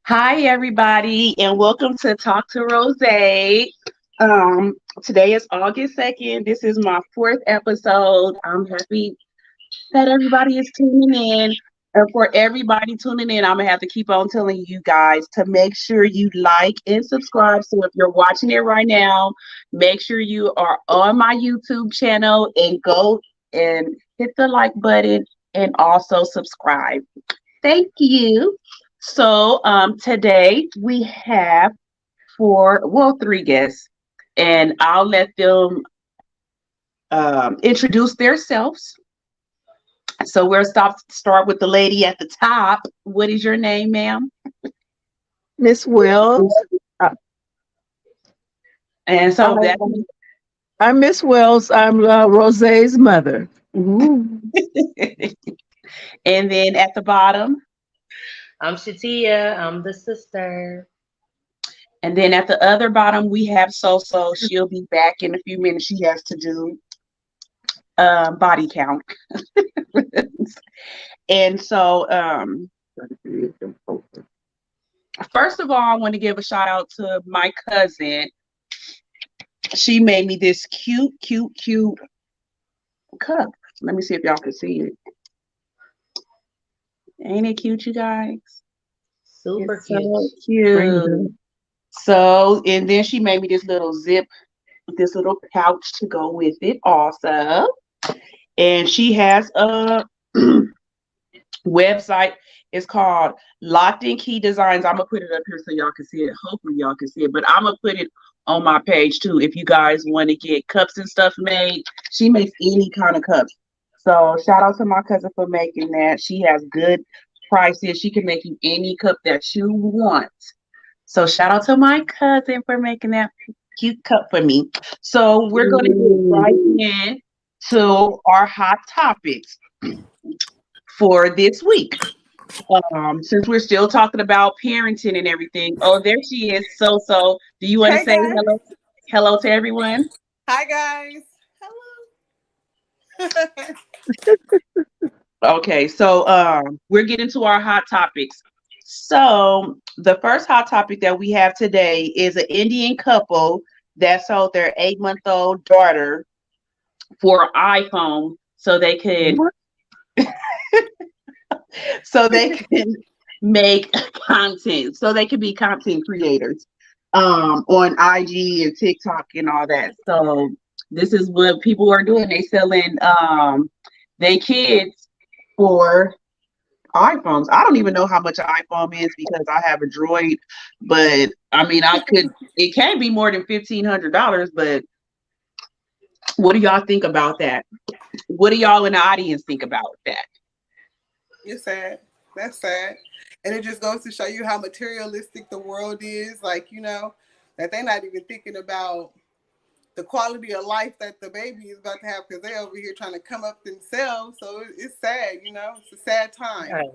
Hi, everybody, and welcome to Talk to Rose. Um, Today is August 2nd. This is my fourth episode. I'm happy that everybody is tuning in. And for everybody tuning in, I'm going to have to keep on telling you guys to make sure you like and subscribe. So if you're watching it right now, make sure you are on my YouTube channel and go and hit the like button and also subscribe. Thank you. Today we have three guests, and I'll let them introduce themselves. So start with the lady at the top. What is your name, ma'am? Miss Wells. And I, so that I'm Miss Wells. I'm Rose's mother. and then at the bottom, I'm Shatia. I'm the sister. and then at the other bottom we have So. She'll be back in a few minutes. She has to do body count. And so first of all, I want to give a shout out to my cousin. She made me this cute cup. Let me see if y'all can see it. Ain't it cute, you guys? Super It's cute. so cute. So, and then she made me this little pouch to go with it also. And she has a website. It's called Locked in Key Designs. I'm gonna put it up here so y'all can see it. Hopefully y'all can see it, but I'm gonna put it on my page too if you guys want to get cups and stuff made. She makes any kind of cups. So shout out to my cousin for making that. She has good prices. She can make you any cup that you want. So shout out to my cousin for making that cute cup for me. So we're gonna get right in to our hot topics for this week. Since we're still talking about parenting and everything. Oh, there she is. So, do you want to Hey say guys. hello to everyone? Hi guys. Hello. Okay, so we're getting to our hot topics. So, the first hot topic that we have today is an Indian couple that sold their 8-month-old daughter for an iPhone so they could make content, so they can be content creators on IG and TikTok and all that. So this is what people are doing. They selling their kids for iPhones. I don't even know how much an iPhone is because I have a Droid, but I mean it can be more than $1,500, but what do y'all think about that? What do y'all in the audience think about that? You're sad. That's sad. And it just goes to show you how materialistic the world is. Like, that they're not even thinking about the quality of life that the baby is about to have because they're over here trying to come up themselves. So it's sad, It's a sad time. Right.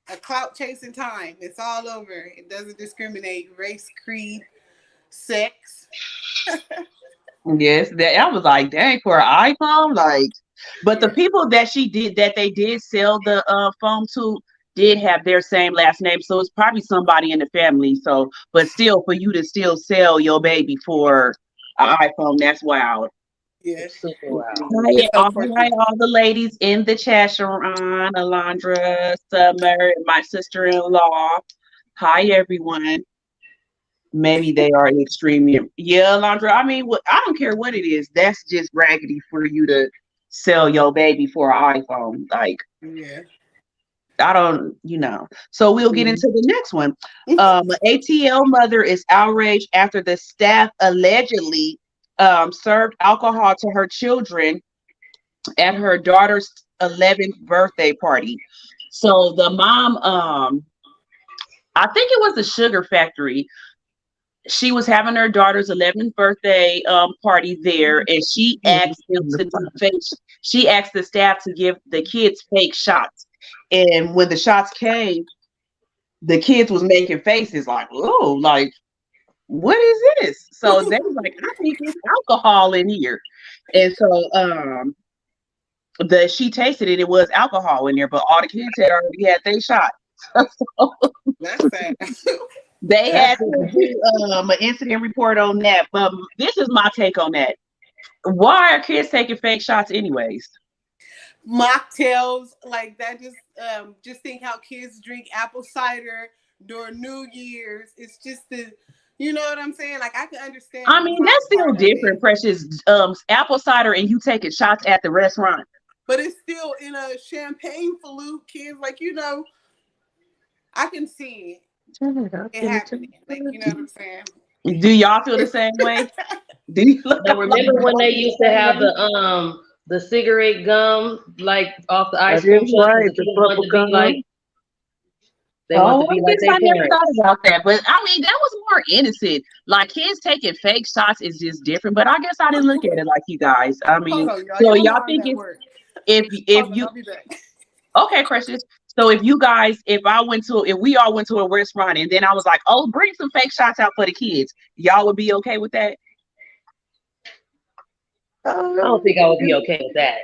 A clout chasing time. It's all over. It doesn't discriminate race, creed, sex. Yes, that I was like, dang, for an iPhone, like, but the people that they did sell the phone to did have their same last name, so it's probably somebody in the family. So, but still, for you to still sell your baby for an iPhone, that's wild. Yeah. Super wow. Hi, It's hi, unfortunate. all the ladies in the chat, Sharon, Alondra, Summer, my sister-in-law. Hi, everyone. Maybe they are extreme. Yeah, Alondra. I mean, I don't care what it is. That's just raggedy for you to sell your baby for an iPhone. Like, Yeah. I don't. So we'll get into the next one. An ATL mother is outraged after the staff allegedly served alcohol to her children at her daughter's 11th birthday party. So the mom, I think it was the sugar factory. She was having her daughter's 11th birthday party there, and she asked them to do fake. She asked the staff to give the kids fake shots, and when the shots came, the kids was making faces like, "Oh, like what is this?" So they was like, "I think it's alcohol in here," and so she tasted it. It was alcohol in there, but all the kids had already had their shot. That's sad. They had to do an incident report on that. But this is my take on that. Why are kids taking fake shots anyways? Mocktails like that. Just think how kids drink apple cider during New Year's. It's just you know what I'm saying? Like I can understand. I mean, that's still different, Precious. Apple cider and you taking shots at the restaurant. But it's still in a champagne flute, kids. Like, I can see it happening. Like, you know what I'm saying? Do y'all feel the same way? Do you look But remember when they used to have the cigarette gum like off the ice cream truck? Right, the bubble gum. They want to be like their I never parents. thought about that. But I mean, that was more innocent. Like kids taking fake shots is just different. But I guess I didn't look at it like you guys. I mean, so y'all think if you okay, Precious. So if we all went to a restaurant and then I was like, oh, bring some fake shots out for the kids, y'all would be okay with that? I don't think I would be okay with that.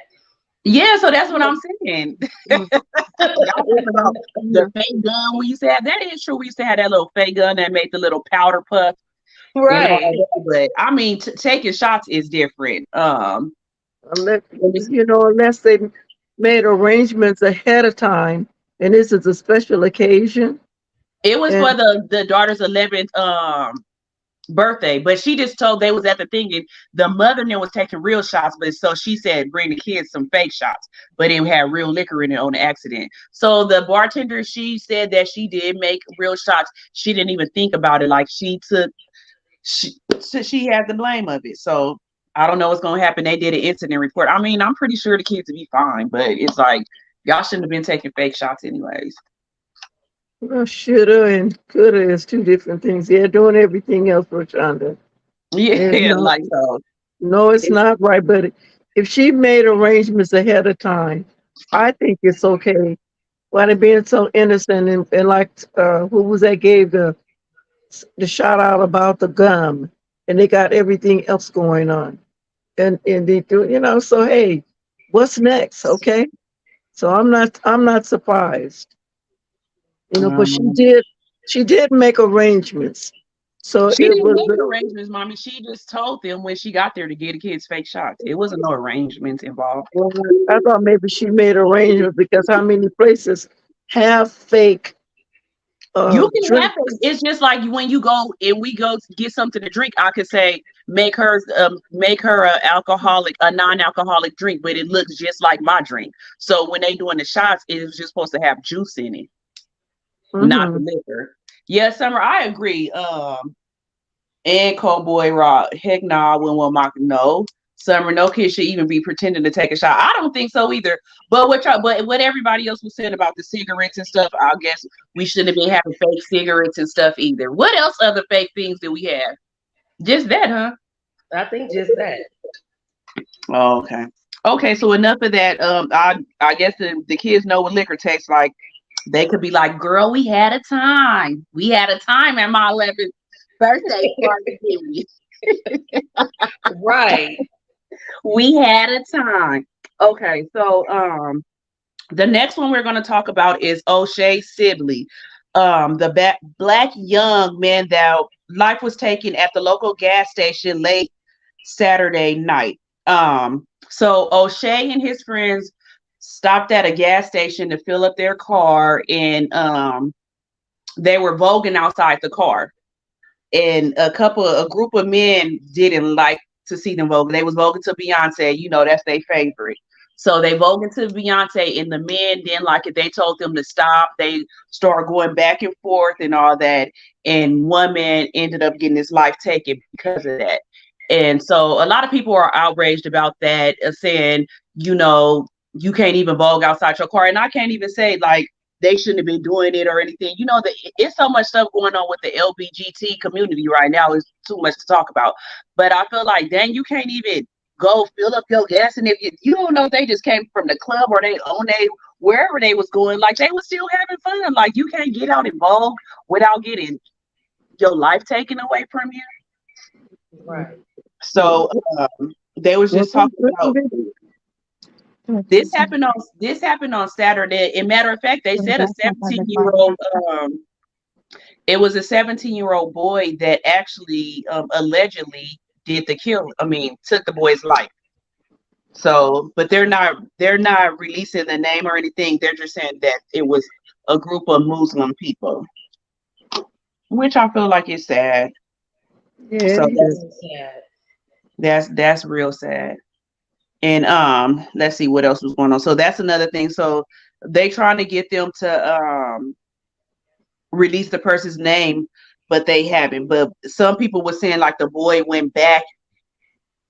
Yeah, so that's what I'm saying. Y'all talking about the fake gun we used to have. That is true. We used to have that little fake gun that made the little powder puff. Right. But I mean, taking shots is different. Unless they made arrangements ahead of time, and this is a special occasion. It was for the daughter's 11th birthday, but she just told they was at the thing and the mother then was taking real shots, but so she said bring the kids some fake shots, but it had real liquor in it on the accident. So the bartender, she said that she did make real shots. She didn't even think about it. Like she had the blame of it. So I don't know what's gonna happen. They did an incident report. I mean, I'm pretty sure the kids will be fine, but it's like y'all shouldn't have been taking fake shots anyways. Well, shoulda and coulda is two different things. They're doing everything else, Rashonda. Yeah, like so. No, it's not right. But if she made arrangements ahead of time, I think it's okay. Why they being so innocent and like who was that gave the shout out about the gum, and they got everything else going on, and they do So hey, what's next? Okay, so I'm not surprised. But she did make arrangements. So she it didn't was make arrangements, Mommy. She just told them when she got there to get the kids fake shots. It wasn't no arrangements involved. Well, I thought maybe she made arrangements because how many places have fake you can drinks? have it. It's just like when you go and we go to get something to drink, I could say make her a non-alcoholic drink, but it looks just like my drink. So when they doing the shots, it's just supposed to have juice in it. Not the liquor. Yeah, Summer, I agree. And Cowboy Rock, heck no, I wouldn't want mock. No, Summer, no kid should even be pretending to take a shot. I don't think so either. But what everybody else was saying about the cigarettes and stuff, I guess we shouldn't have been having fake cigarettes and stuff either. What else other fake things do we have? Just that, huh? I think just that. Oh, okay. Okay, so enough of that. I guess the kids know what liquor tastes like. They could be like, girl, we had a time. We had a time at my 11th birthday party. Right. We had a time. Okay, so the next one we're going to talk about is O'Shea Sibley, the black young man that life was taken at the local gas station late Saturday night. So O'Shea and his friends stopped at a gas station to fill up their car, and they were voguing outside the car. And a group of men didn't like to see them vogue. They was voguing to Beyonce, that's their favorite. So they voguing to Beyonce, and the men didn't like it. They told them to stop. They started going back and forth and all that. And one man ended up getting his life taken because of that. And so a lot of people are outraged about that, saying, you can't even vogue outside your car. And I can't even say like they shouldn't have been doing it or anything. It's so much stuff going on with the LGBT community right now. It's too much to talk about. But I feel like, dang, you can't even go fill up your gas. And if you don't know if they just came from the club or wherever they was going, like they was still having fun. Like you can't get out and vogue without getting your life taken away from you. Right. So they was just talking about. This happened on Saturday. And matter of fact, they said a 17-year-old. It was a 17-year-old boy that actually allegedly did the kill. I mean, took the boy's life. So, but they're not releasing the name or anything. They're just saying that it was a group of Muslim people, which I feel like is sad. Yeah, So it is. Sad. that's real sad. And let's see what else was going on. So that's another thing. So they trying to get them to release the person's name, but they haven't. But some people were saying like the boy went back,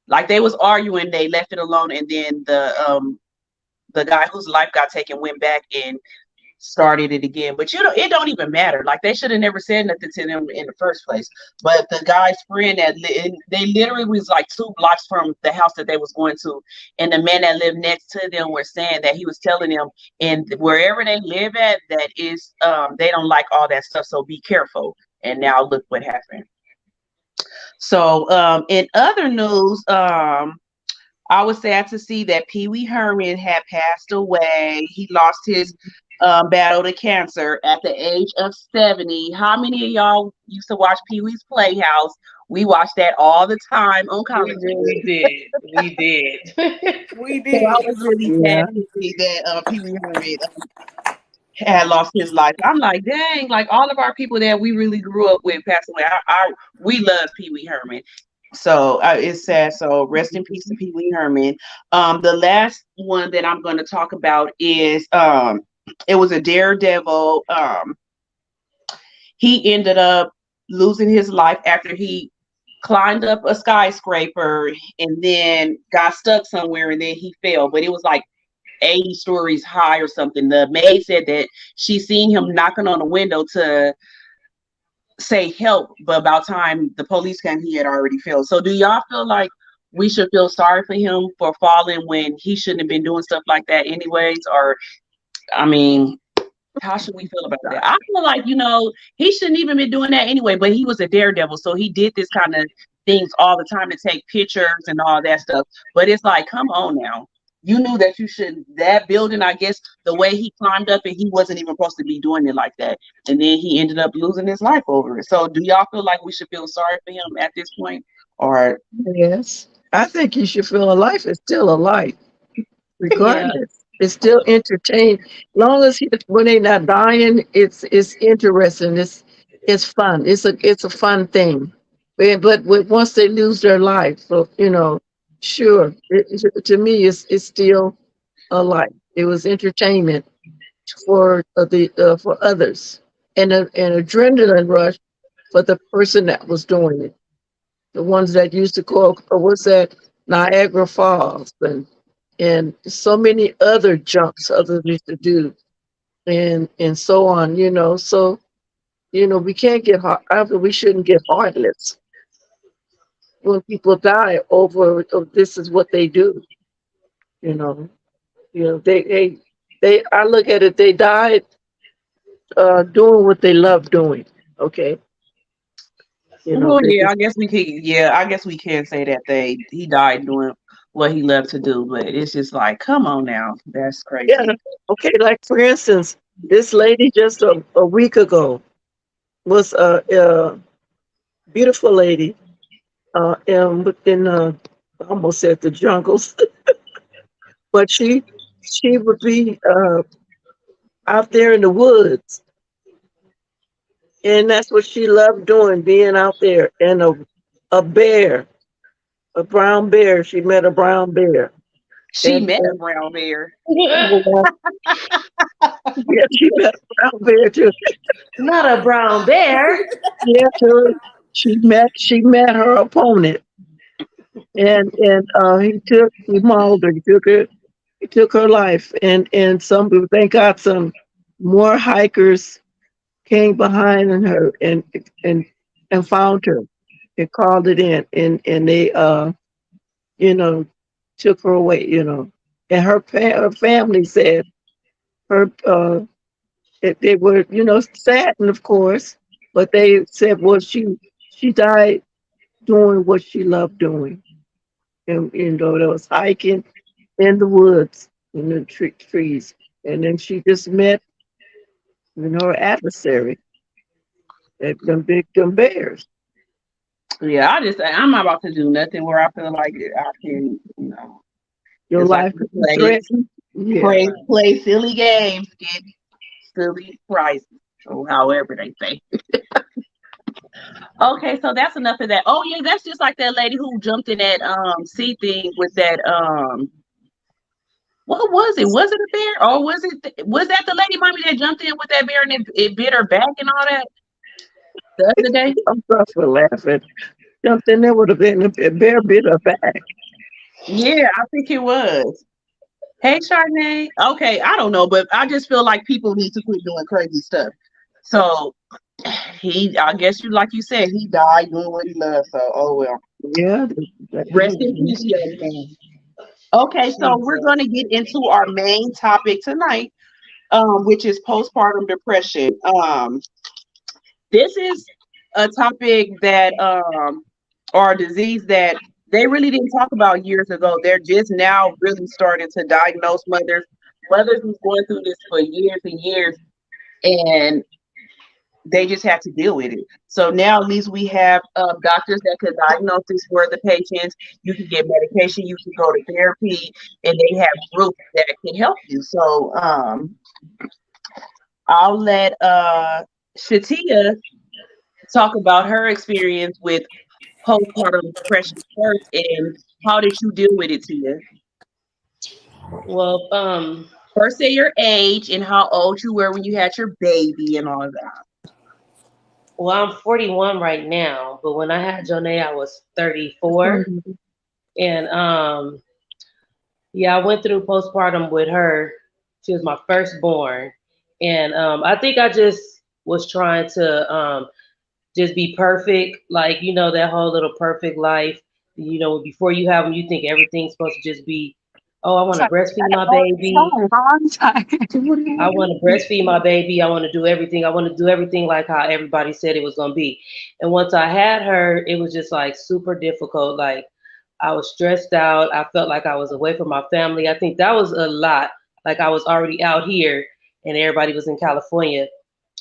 like they was arguing, they left it alone, and then the guy whose life got taken went back and started it again. But it don't even matter. Like they should have never said nothing to them in the first place. But the guy's friend they literally was like 2 blocks from the house that they was going to, and the man that lived next to them were saying that he was telling them, and wherever they live at, that is they don't like all that stuff. So be careful. And now look what happened. So in other news, I was sad to see that Pee Wee Herman had passed away. He lost his battle to cancer at the age of 70. How many of y'all used to watch Pee Wee's Playhouse? We watched that all the time on We college. really did. We did. We So I did. was really Yeah. sad to see that Pee Wee Herman had lost his life. I'm like, dang, like all of our people that we really grew up with passed away. We love Pee Wee Herman. So it's sad. So rest in peace to Pee Wee Herman. The last one that I'm going to talk about is it was a daredevil. He ended up losing his life after he climbed up a skyscraper and then got stuck somewhere and then he fell. But it was like 80 stories high or something. The maid said that she seen him knocking on the window to say help, but about time the police came, he had already fell. So do y'all feel like we should feel sorry for him for falling when he shouldn't have been doing stuff like that anyways? Or I mean, how should we feel about that? I feel like, he shouldn't even been doing that anyway, but he was a daredevil, so he did this kind of things all the time to take pictures and all that stuff. But it's like, come on now. You knew that you shouldn't, that building, I guess, the way he climbed up and he wasn't even supposed to be doing it like that. And then he ended up losing his life over it. So do y'all feel like we should feel sorry for him at this point? Or Yes. I think you should feel a life is still a life, Yeah. regardless. It's still entertaining. Long as when they're not dying, it's interesting. It's fun. It's a fun thing. But once they lose their life, so sure. To me, it's still a life. It was entertainment for the for others, and an adrenaline rush for the person that was doing it. The ones that used to go, what's that, Niagara Falls, and so many other jumps others used to do, and so on. So we can't get heart. We shouldn't get heartless when people die over. Oh, this is what they do. You know. They. I look at it. They died doing what they love doing. Okay. well, They yeah, just, I guess we can say that he died doing what he loved to do, but it's just like, come on now, that's yeah. crazy. Okay. Like for instance, this lady just a week ago was a beautiful lady in I almost said the jungles, but she would be out there in the woods, and that's what she loved doing, being out there. And a bear, a brown bear. She met a brown bear, She and, met a and brown bear. yeah, she met a brown bear too. Not a brown bear. Yeah, too. She met her opponent, and he mauled her. He took her life, and some people, thank God, some more hikers came behind her and and found her and called it in, and they you know took her away, and her family said her they were saddened, of course, but they said, well, she died doing what she loved doing, and there was hiking in the woods. in the trees. And then she just met, her adversary, them bears. Yeah, I'm not about to do nothing where I feel like I can, Your it's like life could be play, threatened. Yeah. play, play silly games, get silly prizes, or however they say. Okay, so that's enough of that. Oh yeah, that's just like that lady who jumped in that sea thing with that what was it? Was it a bear or was that the lady mommy that jumped in with that bear and it bit her back and all that the other day? I'm sorry for laughing. Something that would have been a bear bit her back. Yeah, I think it was. Hey, Charnay. Okay, I don't know, but I just feel like people need to quit doing crazy stuff. So I guess like you said, he died doing what he loves. So, oh well. Yeah. Rest in peace, young man. Okay, so we're going to get into our main topic tonight, which is postpartum depression. This is a topic that, or a disease that they really didn't talk about years ago. They're just now really starting to diagnose mothers who's going through this for years and years, and they just have to deal with it. So now at least we have doctors that can diagnose this for the patients. You can get medication, you can go to therapy, and they have groups that can help you. So I'll let Shatia talk about her experience with postpartum depression first, and how did you deal with it, Tia? Well, First, say your age and how old you were when you had your baby and all of that. well, I'm 41 right now, but when I had Jonay, I was 34, and yeah, I went through postpartum with her. She was my firstborn, and I think I just was trying to just be perfect, like that whole little perfect life. Before you have them, you think everything's supposed to just be, oh, I want to breastfeed my baby. I want to breastfeed my baby. I want to do everything. I want to do everything like how everybody said it was going to be. And once I had her, it was just like super difficult. Like I was stressed out. I felt like I was away from my family. I think that was a lot. Like I was already out here and everybody was in California,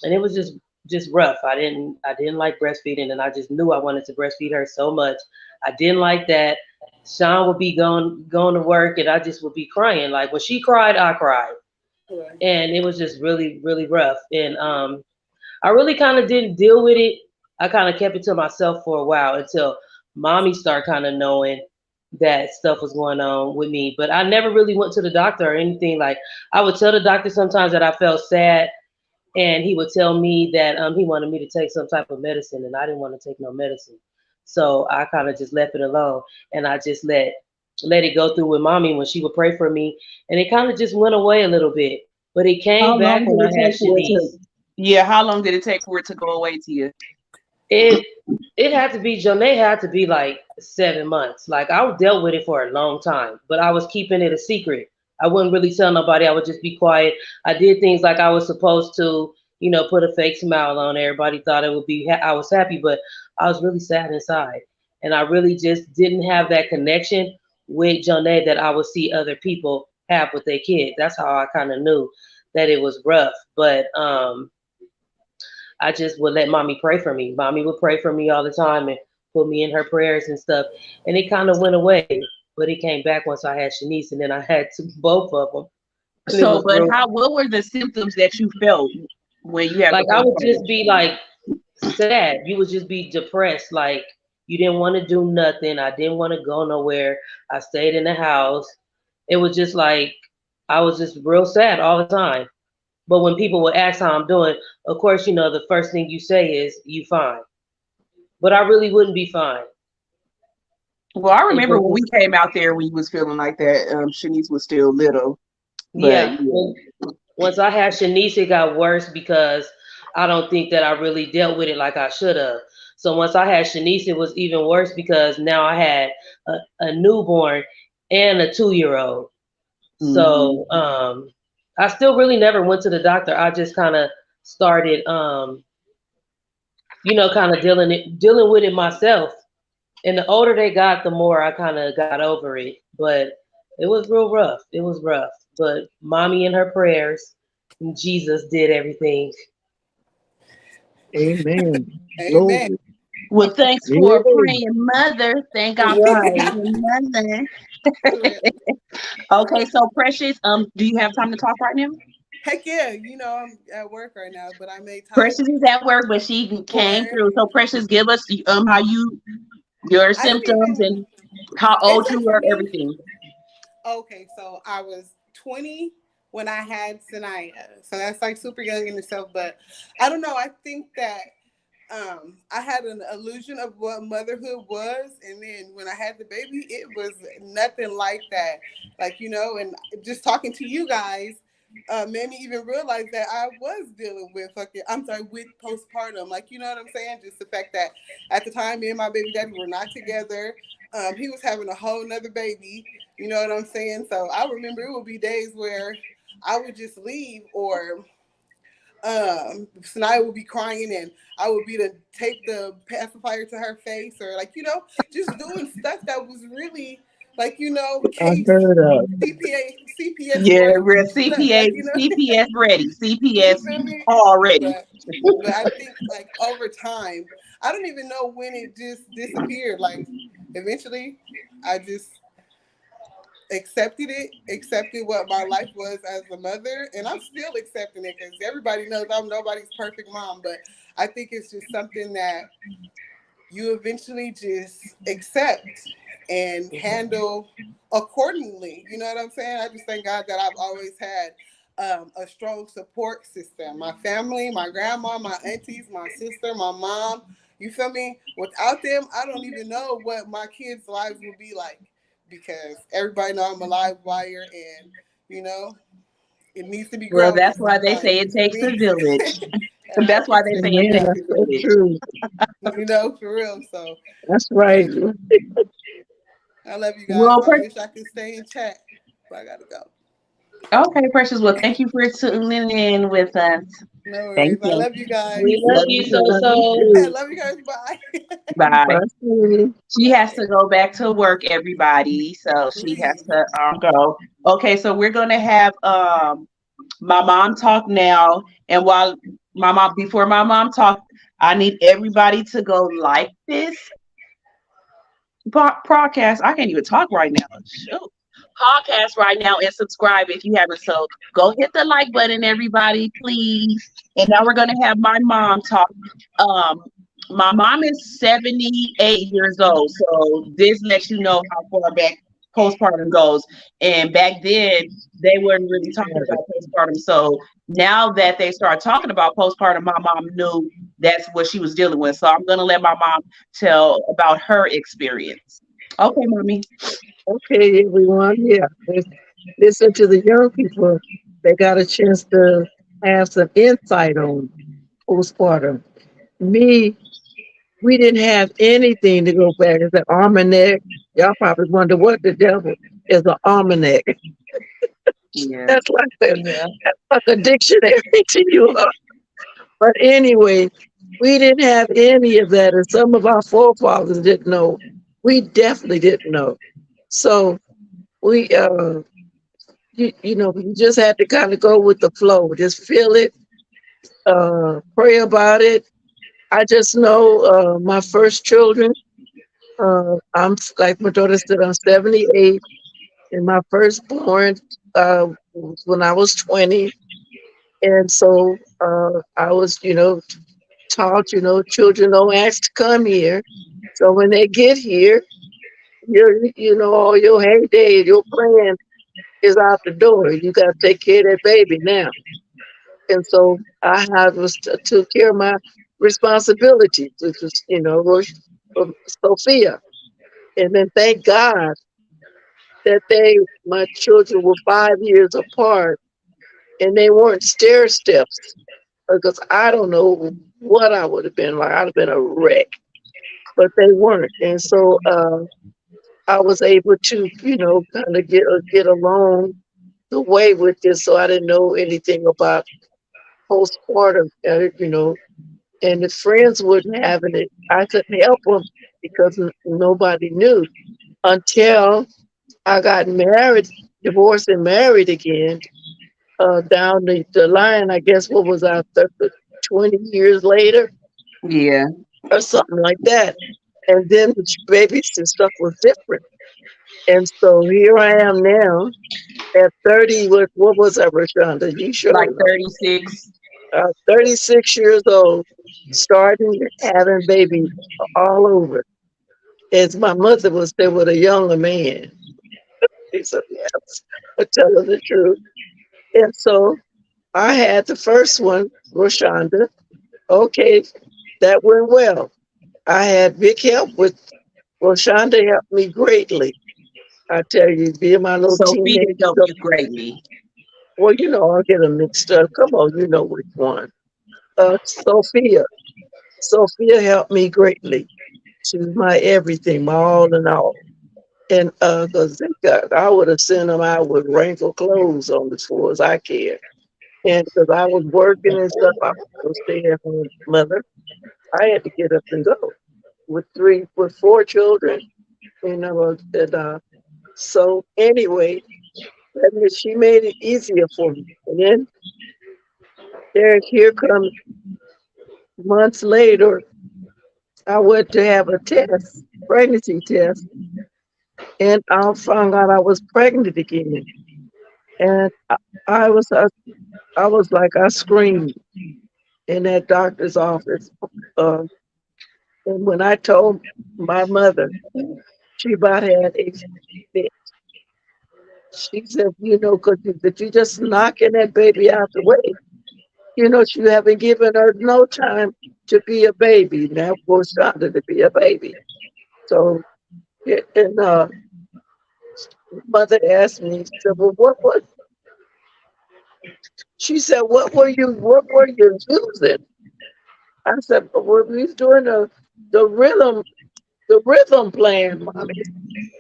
and it was just rough. I didn't like breastfeeding, and I just knew I wanted to breastfeed her so much. I didn't like that. Sean would be going to work, and I just would be crying. Like when she cried, I cried, and it was just really really rough. And I really kind of didn't deal with it. I kind of kept it to myself for a while until mommy started kind of knowing that stuff was going on with me. But I never really went to the doctor or anything. Like I would tell the doctor sometimes that I felt sad, and he would tell me that he wanted me to take some type of medicine, and I didn't want to take no medicine. So I kind of just left it alone, and I just let it go through with mommy when she would pray for me, and it kind of just went away a little bit. But it How came long back did when it I had take for it to? Shanice. Yeah, how long did it take for it to go away, Tia? It it had to be Jonay had to be like 7 months. Like I dealt with it for a long time, but I was keeping it a secret. I wouldn't really tell nobody. I would just be quiet. I did things like I was supposed to, put a fake smile on. Everybody thought it would be. I was happy, but I was really sad inside, and I really just didn't have that connection with Jonay that I would see other people have with their kid. That's how I kind of knew that it was rough. But I just would let mommy pray for me. Mommy would pray for me all the time and put me in her prayers and stuff. And it kind of went away, but it came back once I had Shanice, and then I had both of them. And it So, was but real. what were the symptoms that you felt when you had the Like I would postpartum? just be like sad. You would just be depressed. Like you didn't want to do nothing. I didn't want to go nowhere. I stayed in the house. It was just like I was just real sad all the time. But when people would ask how I'm doing, of course, the first thing you say is you fine. But I really wouldn't be fine. Well, I It remember when we just, came out there when you was feeling like that. Shanice was still little, but yeah. yeah. Once I had Shanice, it got worse because I don't think that I really dealt with it like I should have. So once I had Shanice, it was even worse because now I had a newborn and a 2-year old. Mhm. So I still really never went to the doctor. I just kind of started, kind of dealing with it myself. And the older they got, the more I kind of got over it. But it was real rough. It was rough. but mommy and her prayers, and Jesus did everything. Amen. Amen. Glory. Well, thanks for a Yeah. praying mother. Thank God for a Right. praying mother. For real. For Okay, real. so Precious, do you have time to talk right now? Heck yeah, I'm at work right now, but I made time Precious is at work, but she came for. through. So Precious, give us how you your I don't symptoms even. and how It's old you were, actually everything. okay. So I was 20 when I had Sanaya, so that's like super young in itself. But I don't know. I think that I had an illusion of what motherhood was, and then when I had the baby, it was nothing like that. Like and just talking to you guys made me even realize that I was dealing with I'm sorry, with postpartum. Like what I'm saying? Just the fact that at the time, me and my baby daddy were not together. He was having a whole nother baby. You know what I'm saying? So I remember it would be days where I would just leave or Sanaya would be crying and I would be to take the pacifier to her face or just doing stuff that was really I case heard of. CPS Yeah, worthy we're stuff, CPS ready, you CPS feel me? already. But I think over time, I don't even know when it just disappeared. Like eventually, I just accepted what my life was as a mother, and I'm still accepting it because everybody knows I'm nobody's perfect mom. But I think it's just something that you eventually just accept and handle accordingly. You know what I'm saying? I just thank God that I've always had a strong support system. My family, my grandma, my aunties, my sister, my mom. You feel me? Without them, I don't even know what my kids' lives would be like because everybody know I'm a live wire and you know it needs to be Well, grounded that's why they sometimes. say You it feel takes a me? village. And I That's why they say it Amen. appreciate takes that. That's a so village. true. For real. So That's right. um, I love you guys. Well, I wish I could stay in chat, but I gotta go. okay, Precious. Well, thank you for tuning in with us. No Thank worries. I you. love you guys. We love Love you you so too. Love you so. I too. love you guys. Bye. Bye. Bye, sweetie. She has Bye. to go back to work, everybody. So she has Please. to go. Okay, so we're gonna have my mom talk now. And while before my mom talk, I need everybody to go like this podcast. I can't even talk right now. Shoot. Podcast right now and subscribe if you haven't. So go hit the like button, everybody, please. And now we're gonna have my mom talk. Um, my mom is 78 years old, so this lets you know how far back postpartum goes. And back then, they weren't really talking about postpartum. So now that they start talking about postpartum, my mom knew that's what she was dealing with. So I'm gonna let my mom tell about her experience. Okay, mommy. Okay, everyone. Yeah, listen to the young people. They got a chance to have some insight on postpartum. Me, we didn't have anything to go back. It's an almanac. Y'all probably wonder what the devil is an almanac. Yeah. That's like Yeah. a dictionary to you. But anyway, we didn't have any of that, and some of our forefathers didn't know. We definitely didn't know. So we, you just had to kind of go with the flow. Just feel it, pray about it. I just know my first children. Like my daughter said, I'm 78, and my firstborn was when I was 20, and so I was, taught, children don't ask to come here. So when they get here, all your heyday, your plan is out the door. You got to take care of that baby now. And so I had took care of my responsibilities, which was, Sophia. And then thank God that my children were 5 years apart and they weren't stair steps because I don't know what I would have been like. I'd have been a wreck, but they weren't. And so I was able to, kind of get along the way with this. So I didn't know anything about postpartum, and the friends wouldn't having it. I couldn't help them because nobody knew until I got married. divorced and married again. Down the line, I guess, what was our 20 years later Yeah. or something like that. And then the babies and stuff was different. And so here I am now at 30. What was I, Rashonda? You Like sure know. 36. 36 years old, starting having babies all over. As my mother was there with a younger man. He said, yes, I'm telling the truth. And so I had the first one, Rashonda. Okay, that went well. I had big help with Rashonda helped me greatly. I tell you, being my little Sophia teenage helped girl. you greatly. Well, I'll get them mixed up. Come on, you know which one. Sophia. Sophia helped me greatly. She was my everything, my all in all. And because I would have sent them out with wrinkled clothes on as far as I cared. And because I was working and stuff, I was a stay-at-home mother. I had to get up and go with four children. And so anyway, that means she made it easier for me. And then here comes months later, I went to have a test, pregnancy test, and I found out I was pregnant again. And I was, I, I was like, I screamed in that doctor's office. Uh, and when I told my mother, she about had a fit. She said, because you just knocking that baby out the way. She haven't given her no time to be a baby. Now, for started to be a baby. So, and mother asked me, she said, well, she said, what were you using? I said, well, we was doing the rhythm, the rhythm plan, mommy.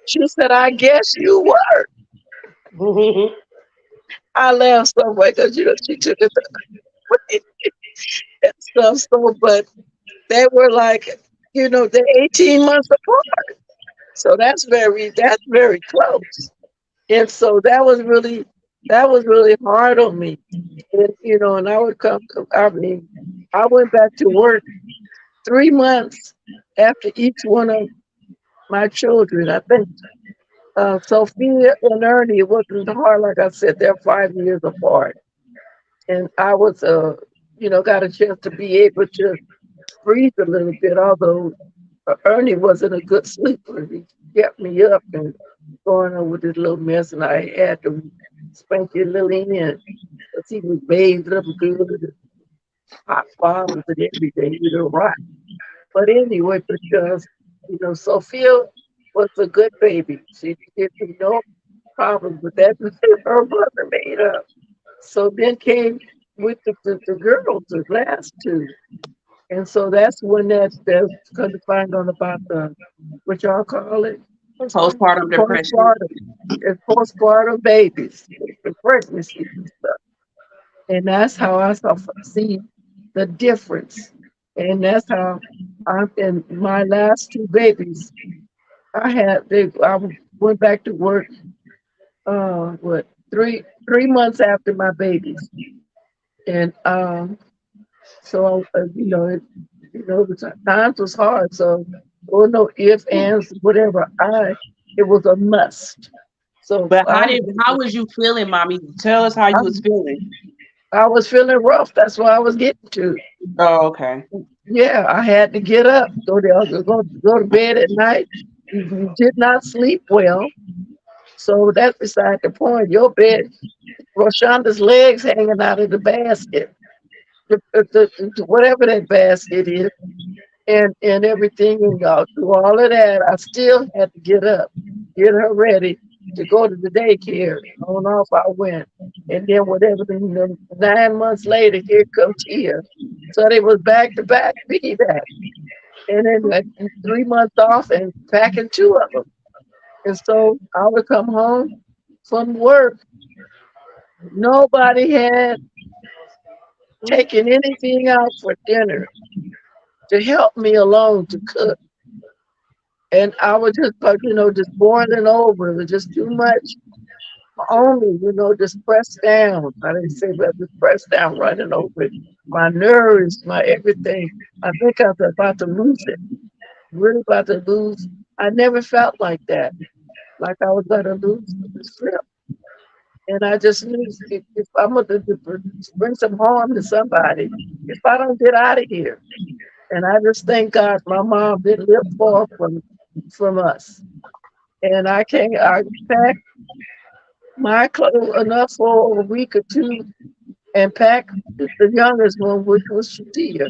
She said, I guess you were. I laughed so much because, she took it and stuff. So, but they were like, they're 18 months apart. So that's very close. And so that was really hard on me. And I would I mean, I went back to work 3 months after each one of my children. I think Sophia and Ernie, it wasn't hard, like I said, they're 5 years apart. And I was, got a chance to be able to breathe a little bit, although Ernie wasn't a good sleeper. He kept me up and going on with this little mess, and I had to spank your little in because he was bathed up good, hot bottles and everything, right. But anyway, because, Sophia was a good baby. She didn't have no problems with that. Her mother made up. So then came with the girls, the last two. And so that's when that's going to find out about what y'all call it? Postpartum depression. Postpartum. It's postpartum babies, the pregnancy and stuff. And that's how I see the difference. And that's how I'm in my last two babies. I went back to work, what, 3 months after my babies. And so, the times was hard. So, oh no, if, ands, whatever. It was a must. So But how was you feeling, mommy? Tell us how I, you was feeling. I was feeling rough. That's what I was getting to. Oh, okay. Yeah, I had to get up, go to bed at night. You did not sleep well. So that's beside the point. Your bed, Roshanda's legs hanging out of the basket, whatever that basket is, and everything, and y'all through all of that, I still had to get up, get her ready to go to the daycare. On off I went, and then whatever. 9 months later, here comes Tia. So they was back to back piggyback, and then 3 months off and packing two of them. And so I would come home from work. Nobody had taken anything out for dinner to help me alone to cook. And I was just, just boiling over. It was just too much on me, just pressed down. I didn't say, but just pressed down, running over it. My nerves, my everything. I think I was about to lose it, really about to lose. I never felt like that, like I was going to lose the strip. And I just knew if I'm going to bring some harm to somebody, if I don't get out of here. And I just thank God my mom didn't live far from us. And I packed my clothes enough for a week or two and packed the youngest one, which was Shatia.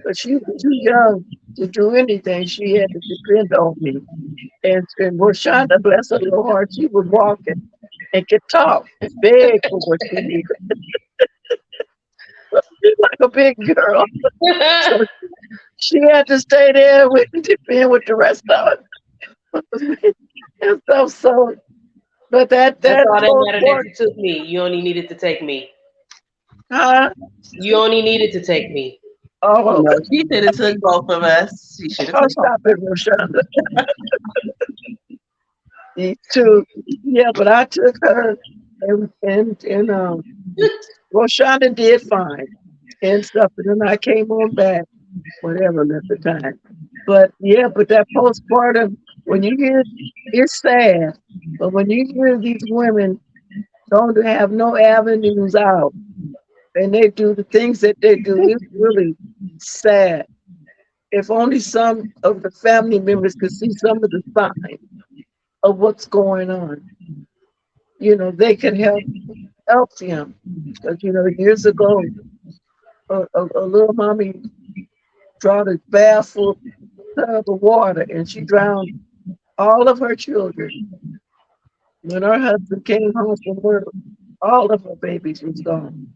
But she was too young to do anything. She had to depend on me. And Rashonda, bless her little heart, she was walking and could talk and beg for what she needed. She's like a big girl. So she had to stay there with depend with the rest of us. And so but That's that all that both mattered that worked. you took me. You only needed to take me. Huh? You only needed to take me. Oh, No, she should have took both of us. She should have oh, took both stop of it, Rashonda. Me too. Yeah, but I took her and Rashonda did fine and stuff, and then I came on back, whatever at the time. But yeah, but that postpartum, when you hear, it's sad, but when you hear these women don't have no avenues out and they do the things that they do, it's really sad. If only some of the family members could see some of the signs of what's going on, they could help them. Because years ago, a little mommy drowned a bath full tub of water, and she drowned all of her children. When her husband came home from work, all of her babies was gone.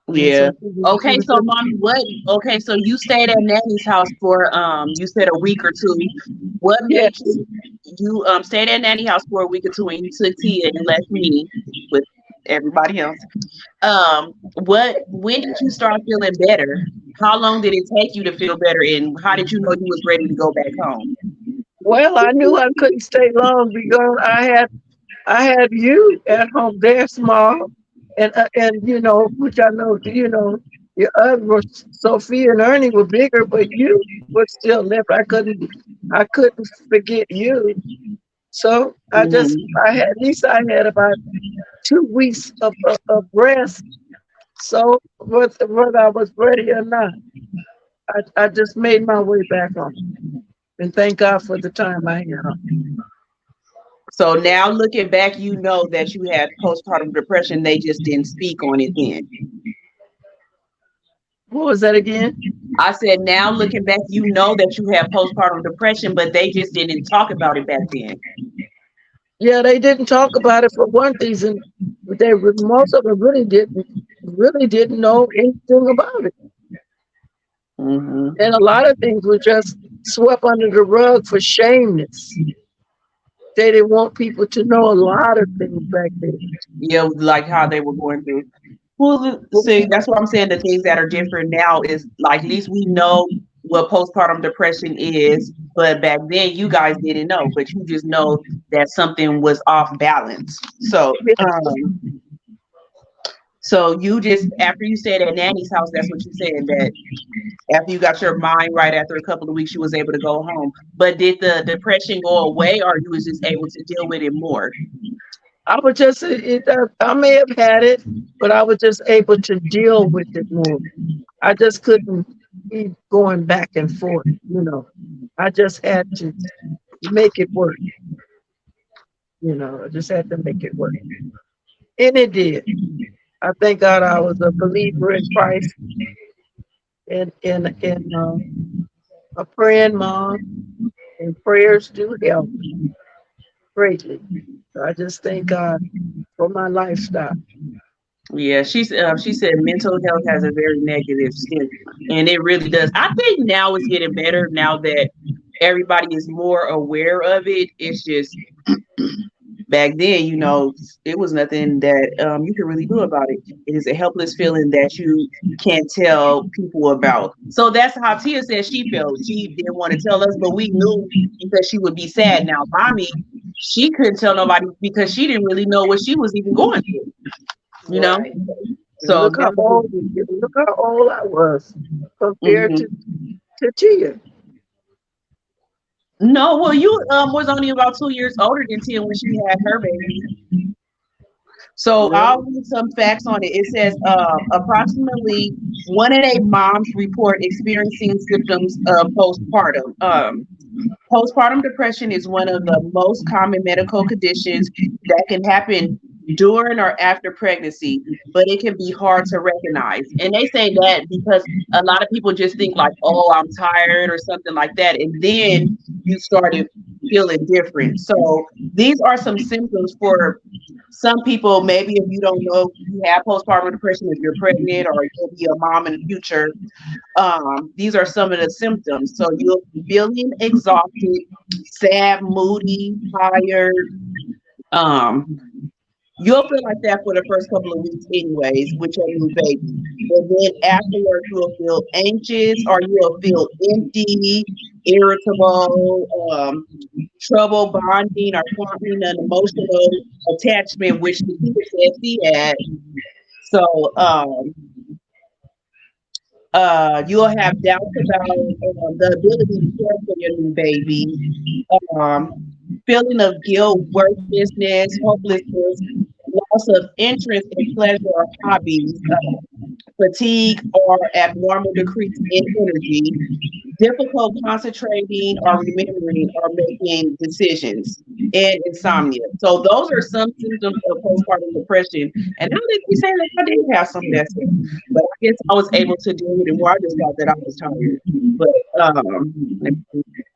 And yeah. so she Okay, was so just, mommy, what? Okay, so you stayed at Nanny's house for you said a week or two. What yeah. made you stayed at Nanny house for a week or two and you took Tia and left me with everybody else? What? When did you start feeling better? How long did it take you to feel better, and how did you know you was ready to go back home? Well, I knew I couldn't stay long because I had you at home. They're small, and which I know, your other Sophia and Ernie were bigger, but you were still left. I couldn't forget you. So Mhm. I had, at least I had about 2 weeks of rest. So whether I was ready or not, I just made my way back home. And thank God for the time I had home. So now looking back, you know that you had postpartum depression. They just didn't speak on it then. What was that again? I said, now looking back, you know that you had postpartum depression, but they just didn't talk about it back then. Yeah, they didn't talk about it for one reason. Most of them really didn't know anything about it. Hmm. And a lot of things were just swept under the rug for shameness. They didn't want people to know a lot of things back then. Yeah, like how they were going through. Well, see, that's what I'm saying. The things that are different now is like at least we know what postpartum depression is, but back then you guys didn't know, but you just know that something was off balance. So, so you just after you stayed at Nanny's house, that's what you said that after you got your mind right after a couple of weeks, you was able to go home. But did the depression go away, or you was just able to deal with it more? I was just, I may have had it, but I was just able to deal with it more. I just couldn't keep going back and forth. I just had to make it work. I just had to make it work. And it did. I thank God I was a believer in Christ and a praying mom, and prayers do help greatly. So I just thank God for my lifestyle. Yeah, she said mental health has a very negative stigma, and it really does. I think now it's getting better now that everybody is more aware of it. It's just back then, it was nothing that you could really do about it. It is a helpless feeling that you can't tell people about. So that's how Tia said she felt. She didn't want to tell us, but we knew because she would be sad. Now, mommy she couldn't tell nobody because she didn't really know what she was even going through, you know? Right. And So that was, look how old I was compared mhm. to Tia. No, well, you was only about 2 years older than Tia when she had her baby. So I'll Really? read some facts on it. It says approximately one in eight moms report experiencing symptoms of postpartum. Postpartum depression is one of the most common medical conditions that can happen during or after pregnancy, but it can be hard to recognize. And they say that because a lot of people just think like, "Oh, I'm tired" or something like that, and then you started feeling different. So these are some symptoms for some people. Maybe if you don't know you have postpartum depression, if you're pregnant or you'll be a mom in the future, these are some of the symptoms. So you'll be feeling exhausted, sad, moody, tired. Um, you'll feel like that for the first couple of weeks, anyways, with your new baby. And then afterwards, you'll feel anxious or you'll feel empty, irritable, trouble bonding or forming an emotional attachment, which the teacher said she had. So, you'll have doubts about the ability to care for your new baby, um, feeling of guilt, worthlessness, hopelessness, loss of interest in pleasure or hobbies, fatigue or abnormal decrease in energy, difficult concentrating or remembering or making decisions, and insomnia. So those are some symptoms of postpartum depression. And now that you say that, I did have some of that stuff, but I guess I was able to deal with it more. I just thought that I was tired,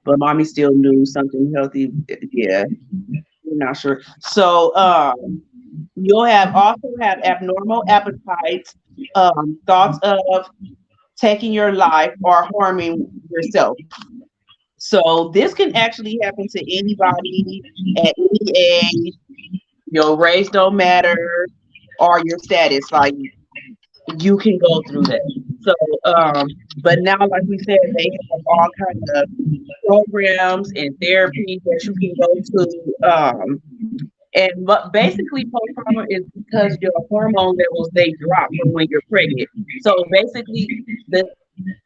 but mommy still knew something healthy. Yeah, I'm not sure. So you'll have also have abnormal appetites, thoughts of taking your life or harming yourself. So this can actually happen to anybody at any age. Your race don't matter or your status. Like you can go through that. So, but now, like we said, they have all kind of programs and therapies that you can go to. And but basically, postpartum is because your hormone levels they drop from when you're pregnant. So basically, the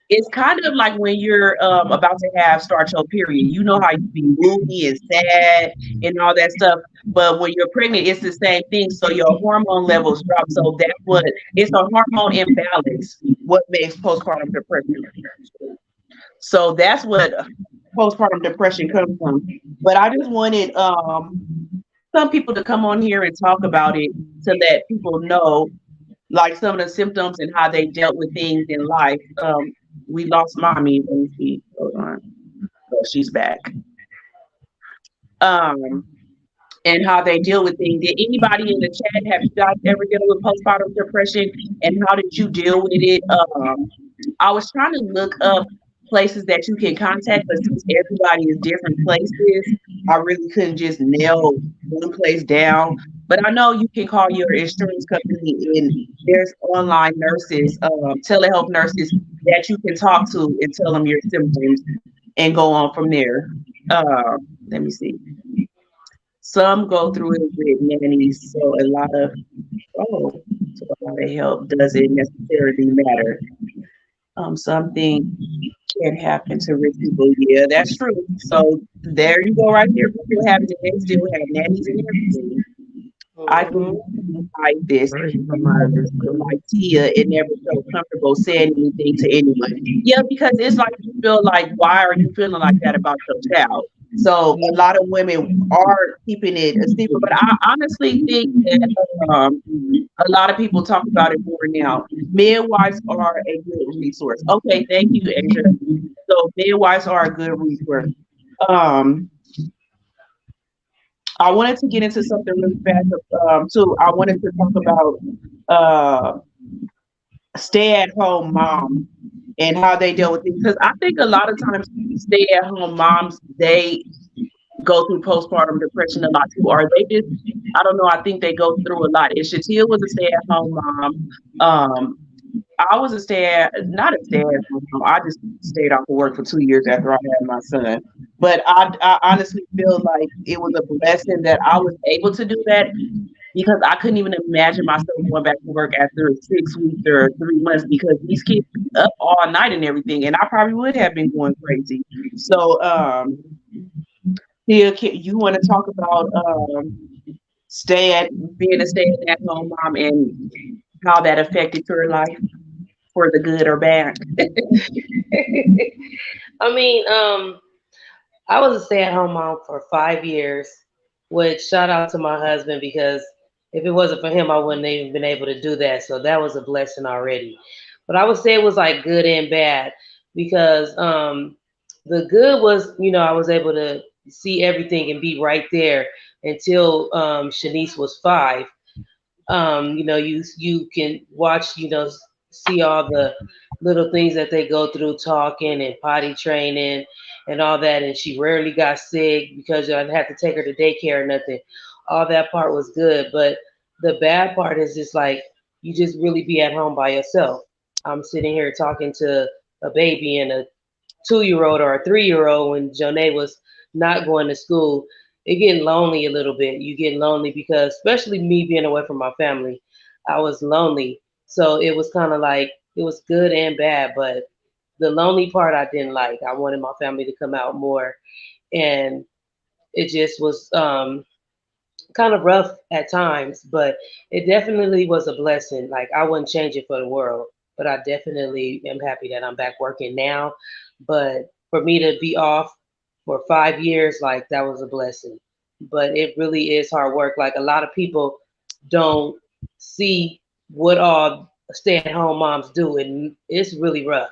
it's kind of like when you're about to have start your period. You know how you be moody and sad and all that stuff. But when you're pregnant, it's the same thing. So your hormone levels drop. So that's what it's a hormone imbalance. What makes postpartum depression? So that's what postpartum depression comes from. But I just wanted some people to come on here and talk about it to let people know like some of the symptoms and how they dealt with things in life. We lost mommy. Let me see. Hold on. Oh, she's back. Um, and how they deal with things. Did anybody in the chat have you guys ever dealt with postpartum depression and how did you deal with it? I was trying to look up places that you can contact, but since everybody is different places, I really couldn't just nail one place down. But I know you can call your insurance company and there's online nurses, telehealth nurses that you can talk to and tell them your symptoms and go on from there. Let me see. Some go through it with nannies, so a lot of so a lot of help doesn't necessarily matter. Something can happen to rich people. Yeah, that's true. So there you go, right there. They still have nannies and everything. I Hmm. can like this. Right, my mind is Like Tia, it never felt comfortable saying anything to anyone. Yeah, because it's like you feel like, why are you feeling like that about your child? So a lot of women are keeping it a secret, but I honestly think that a lot of people talk about it more now. Midwives are a good resource. Okay, thank you, Asia. So midwives are a good resource. Um, I wanted to get into something really fast too. I wanted to talk about uh, stay-at-home moms and how they deal with things. Because I think a lot of times stay-at-home moms they go through postpartum depression a lot too, or they just I don't know. I think they go through a lot. And Shatia was a stay-at-home mom. Um, I was not a stay-at-home mom. I just stayed off of work for 2 years after I had my son. But I honestly feel like it was a blessing that I was able to do that because I couldn't even imagine myself going back to work after 6 weeks or 3 months because these kids be up all night and everything, and I probably would have been going crazy. So, Tia, you want to talk about stay at being a stay-at-home mom and how that affected your life for the good or bad? I mean, I was a stay-at-home mom for 5 years, which shout out to my husband because if it wasn't for him, I wouldn't have even been able to do that. So that was a blessing already. But I would say it was like good and bad because the good was, I was able to see everything and be right there until Shanice was 5. You can watch, see all the little things that they go through, talking and potty training and all that. And she rarely got sick because I didn't have to take her to daycare or nothing. All that part was good, but the bad part is just like you just really be at home by yourself. I'm sitting here talking to a baby and a 2 year old or a 3 year old when Jonay was not going to school. It getting lonely a little bit. You get lonely because, especially me being away from my family, I was lonely. So it was kind of like it was good and bad, but the lonely part I didn't like. I wanted my family to come out more, and it just was kind of rough at times, but it definitely was a blessing. Like I wouldn't change it for the world, but I definitely am happy that I'm back working now. But for me to be off for 5 years, like that was a blessing. But it really is hard work. Like a lot of people don't see what all stay-at-home moms do, and it's really rough.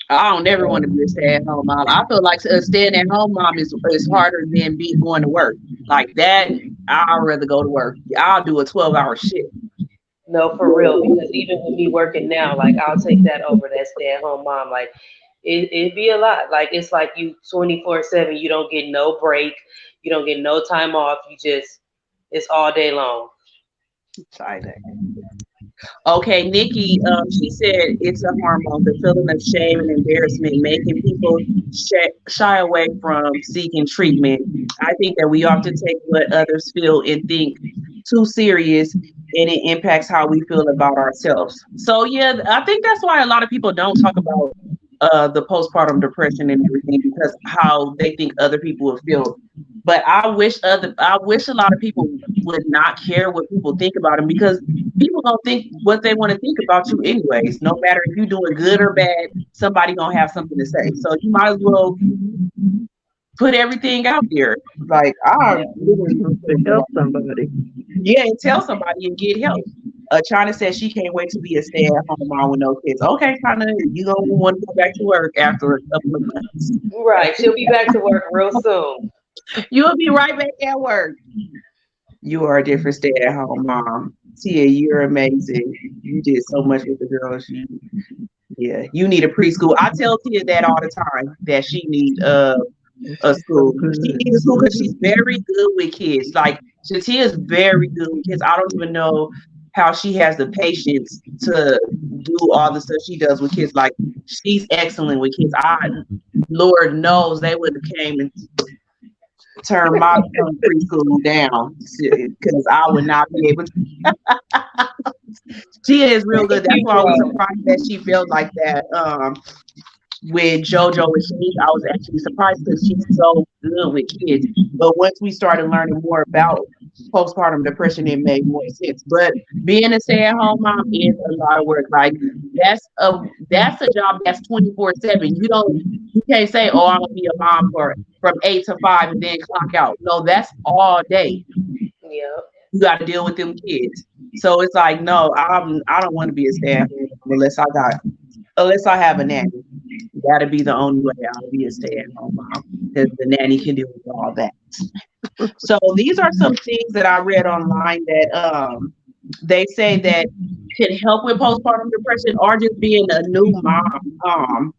I don't ever want to be a stay-at-home mom. I feel like a staying-at-home mom is harder than going to work. Like that, I'd rather go to work. I'll do a 12-hour shift. No, for real. Because even with me working now, like I'll take that over that stay-at-home mom. Like it'd be a lot. Like it's like you 24/7. You don't get no break. You don't get no time off. You just it's all day long. Okay, Nikki, she said it's a hormone, the feeling of shame and embarrassment, making people shy away from seeking treatment. I think that we often take what others feel and think too serious, and it impacts how we feel about ourselves. So, yeah, I think that's why a lot of people don't talk about the postpartum depression and everything because how they think other people will feel. But I wish a lot of people would not care what people think about them because people gonna think what they want to think about you anyways. No matter if you're doing good or bad, somebody gonna have something to say. So you might as well put everything out there. Like I literally To help somebody. yeah, and tell somebody and get help. China says she can't wait to be a stay-at-home mom with no kids. Okay, China, you gonna want to go back to work after a couple of months. Right. She'll be back to work real soon. You'll be right back at work. You are a different stay-at-home mom. Tia, you're amazing. You did so much with the girls. Yeah, you need a preschool. I tell Tia that all the time that she need a So school. She good. needs a school because she's very good with kids. Like Tia is very good with kids. I don't even know how she has the patience to do all the stuff she does with kids. Like she's excellent with kids. Lord knows they would have came and turn my preschool down because I would not be able to. Tia is real good. That's You why I was try. surprised that she felt like that. With JoJo and Shanice, I was actually surprised because she's so good with kids. But once we started learning more about postpartum depression, it made more sense. But being a stay-at-home mom is a lot of work. Like that's a job that's 24/7. You can't say, oh, I'm gonna be a mom for from 8 to 5 and then clock out. No, that's all day. Yeah. You got to deal with them kids. So it's like, no, I don't want to be a stay-at-home mom unless I have a nanny. That'll be the only way I'll be a stay-at-home mom because the nanny can deal with all that. So these are some things that I read online that they say that can help with postpartum depression or just being a new mom.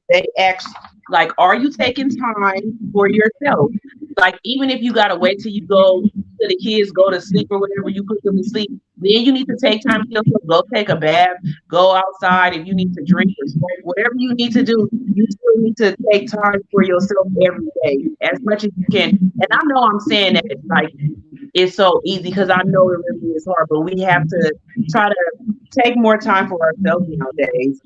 They ask like, are you taking time for yourself? Like even if you gotta wait till you go to the kids go to sleep or whatever, you put them to sleep, Then you need to take time to yourself. Go take a bath. Go outside. If you need to drink or smoke, whatever you need to do, you still need to take time for yourself every day as much as you can. And I know I'm saying that like it's so easy because I know it really is hard, but we have to try to take more time for ourselves nowadays.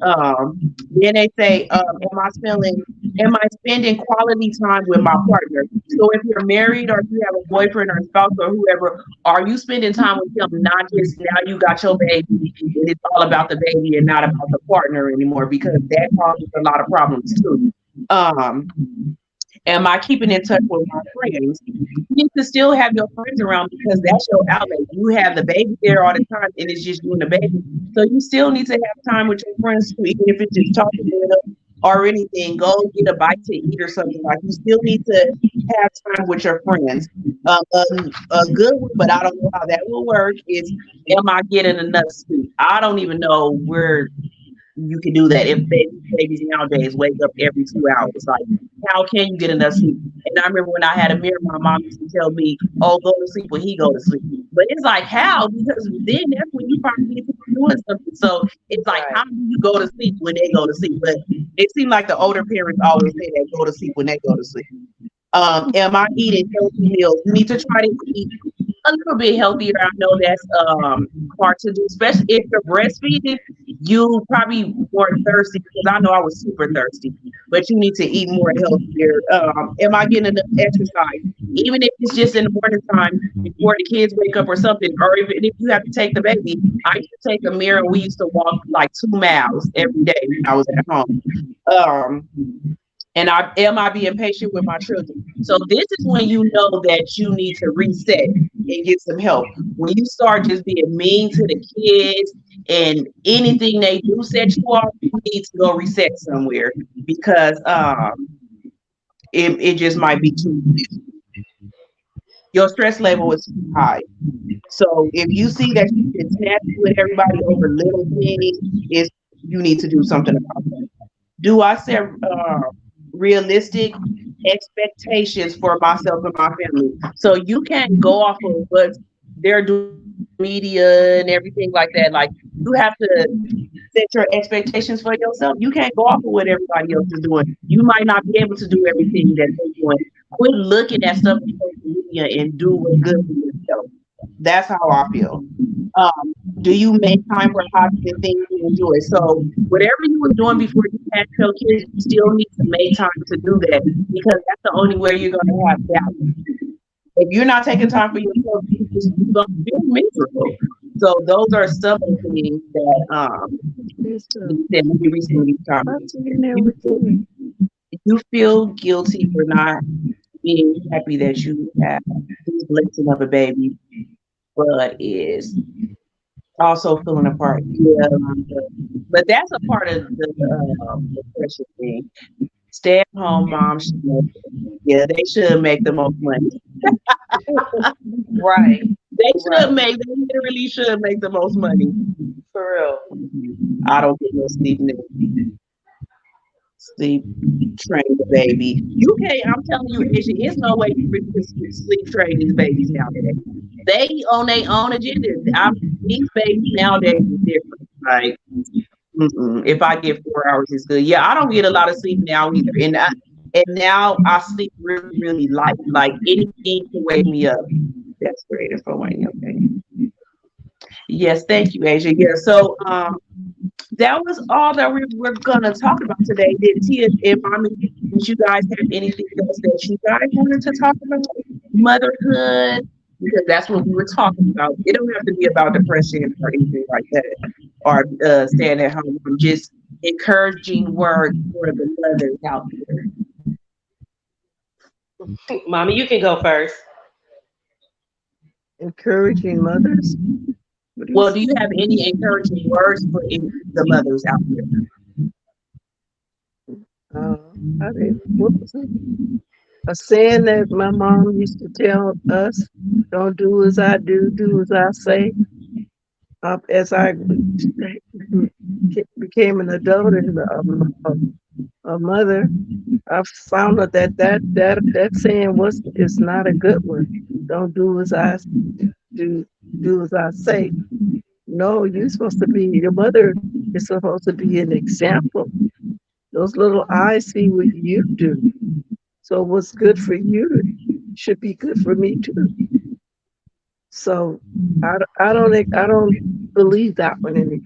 Then they say, am I spending quality time with my partner? So if you're married or if you have a boyfriend or spouse or whoever, are you spending time with them? Not just now you got your baby and it's all about the baby and not about the partner anymore because that causes a lot of problems too. Um, Am I keeping in touch with my friends? You need to still have your friends around because that's your outlet. You have the baby there all the time, and it's just you and the baby. So you still need to have time with your friends too, even if it's just talking to them or anything. Go get a bite to eat or something like. You still need to have time with your friends. A good one, but I don't know how that will work. Is am I getting enough sleep? I don't even know where you can do that if babies nowadays wake up every 2 hours. Like, how can you get enough sleep? And I remember when I had a mirror, my mom used to tell me, "Oh, go to sleep when he go to sleep." But it's like, how? Because then that's when you probably need to be doing something. So it's like, how do you go to sleep when they go to sleep? But it seemed like the older parents always say they go to sleep when they go to sleep. Am I eating healthy meals? You need to try to eat a little bit healthier. I know that's hard to do, especially if you're breastfeeding. You probably more thirsty because I know I was super thirsty. But you need to eat more healthier. Am I getting enough exercise? Even if it's just in the morning time before the kids wake up or something, or even if you have to take the baby. I used to take a mirror. We used to walk like 2 miles every day when I was at home. Um, and am I being patient with my children? So this is when you know that you need to reset and get some help. When you start just being mean to the kids and anything they do set you off, you need to go reset somewhere because it just might be too your stress level is too high. So if you see that you can snap with everybody over little things, is you need to do something about that. Do I set realistic expectations for myself and my family? So you can't go off of what they're doing on social media and everything like that. Like you have to set your expectations for yourself. You can't go off of what everybody else is doing. You might not be able to do everything that they're doing. Quit looking at stuff on social media and do what's good for yourself. That's how I feel. Do you make time for hobbies and things you enjoy? So whatever you were doing before you had your kids, you still need to make time to do that because that's the only way you're going to have balance. If you're not taking time for yourself, you're going to feel miserable. So those are some of the things that It's that we recently talked about. I'm sitting there You with feel, you. you feel guilty for not being happy that you have this blessing of a baby, but is also feeling apart. Yeah, but that's a part of the depression thing. Stay at home moms, yeah, they should make the most money. Right. They Right. they literally should make the most money. For real. I don't get no sleep now. Sleep train the baby. You can't, I'm telling you, Asia, it's no way you really can sleep train these babies nowadays. They on their own agenda. These babies nowadays is different. Like, if I get 4 hours, it's good. Yeah, I don't get a lot of sleep now either. And now I sleep really, really light. Like anything can wake me up. That's great if I wake okay. Yes, thank you, Asia. Yeah, so that was all that we were gonna talk about today. Did Tia and Mommy, did you guys have anything else that you guys wanted to talk about? Motherhood, because that's what we were talking about. It don't have to be about depression or anything like that, or staying at home. Just encouraging words for the mothers out there. Mommy, you can go first. Encouraging mothers. What do you Well, do say? you have any encouraging words for the mothers out there? Uh, what was it? A saying that my mom used to tell us: "Don't do as I do, do as I say." As I became an adult and a mother, I found out that saying is not a good one. Don't do as I do, do as I say. No, you're supposed to be, your mother is supposed to be an example. Those little eyes see what you do. So what's good for you should be good for me too. So I don't believe that one any,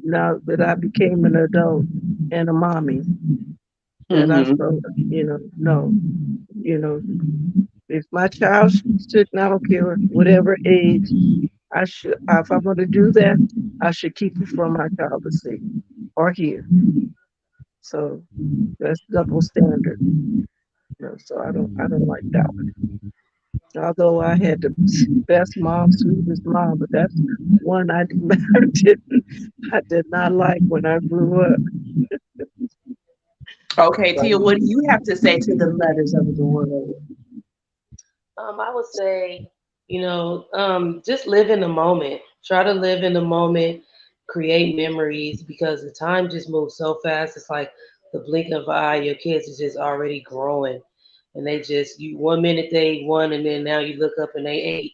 now that I became an adult and a mommy, that I Mm-hmm. felt, no, you know, if my child should, I don't care whatever age, I should, if I'm going to do that, I should keep it from my child to see or hear. So that's double standard. So I don't like that one. Although I had the best mom, sweetest mom, but that's one I I did not like when I grew up. Okay, Tia, what do you have to say to the mothers of the world? I would say, just live in the moment. Try to live in the moment, create memories because the time just moves so fast. It's like the blink of an eye. Your kids is just already growing, and they just you 1 minute they one, and then now you look up and they eight.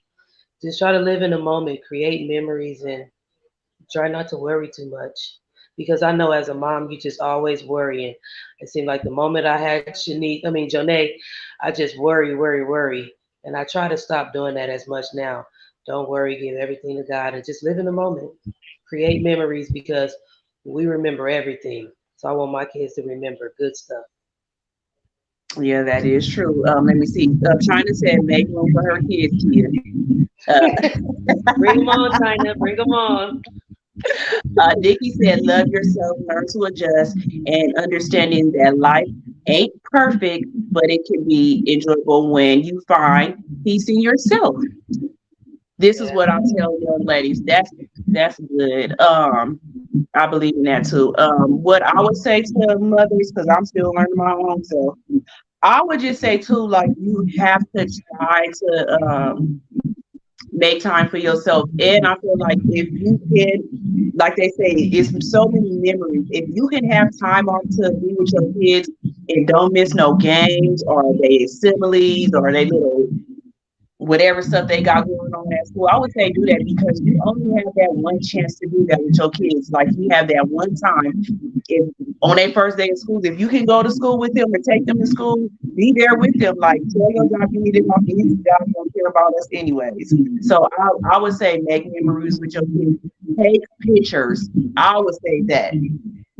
Just try to live in the moment, create memories, and try not to worry too much. Because I know as a mom, you just always worrying. It seemed like the moment I had Jonay, I just worry, worry, worry. And I try to stop doing that as much now. Don't worry, give everything to God and just live in the moment. Create memories because we remember everything. So I want my kids to remember good stuff. Yeah, that is true. Let me see. China said make room for her kids, Tia. Uh, Bring them on, China. Bring them on. Nikki said, love yourself, learn to adjust, and understanding that life ain't perfect, but it can be enjoyable when you find peace in yourself. This is Yeah. what I tell young ladies. That's good. I believe in that too. What I would say to mothers, because I'm still learning my own self, I would just say too, like you have to try to make time for yourself. And I feel like if you can, like they say, it's so many memories. If you can have time off to be with your kids and don't miss no games or they assemblies or they little whatever stuff they got going on at school, I would say do that because you only have that one chance to do that with your kids. Like you have that one time if on their first day of school, if you can go to school with them or take them to school, be there with them. Like tell your job you need it off. These guys don't care about us anyways. So I would say make memories with your kids. Take pictures. I would say that.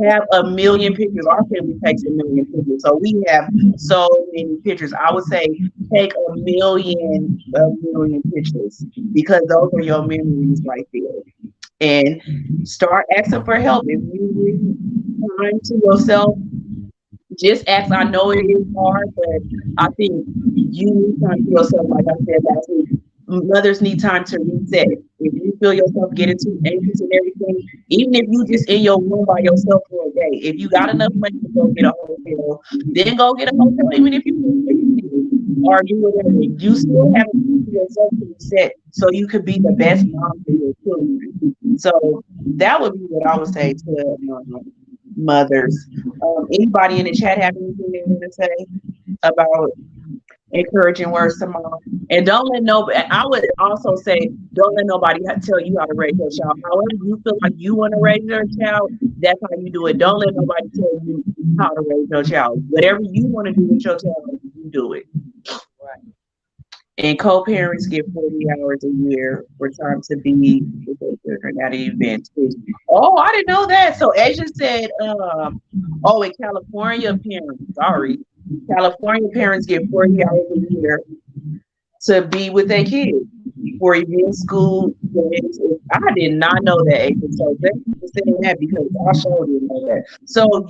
Have a million pictures. Our family takes a million pictures. So we have so many pictures. I would say take a million pictures because those are your memories right there. And start asking for help. If you need time to yourself, just ask. I know it is hard, but I think you need time to yourself. Like I said last week, mothers need time to reset. If you feel yourself getting too anxious and everything, even if you just in your room by yourself for a day, if you got enough money to go get a hotel, then go get a hotel. Even if you or do whatever, you still have to to yourself to reset so you could be the best mom for your children. So that would be what I would say to mothers. Anybody in the chat have anything they want to say about encouraging words to mom? And don't let nobody. I would also say don't let nobody tell you how to raise your child. However you feel like you want to raise your child, that's how you do it. Don't let nobody tell you how to raise your child. Whatever you want to do with your child, you do it. Right. And co-parents get 40 hours a year for time to be with their children at an event too. Oh, I didn't know that. So Asia said, oh, in California parents, sorry. California parents get 40 hours a year to be with their kids for event school events. I did not know that, Asia. So thank you for saying that because I sure didn't know that. So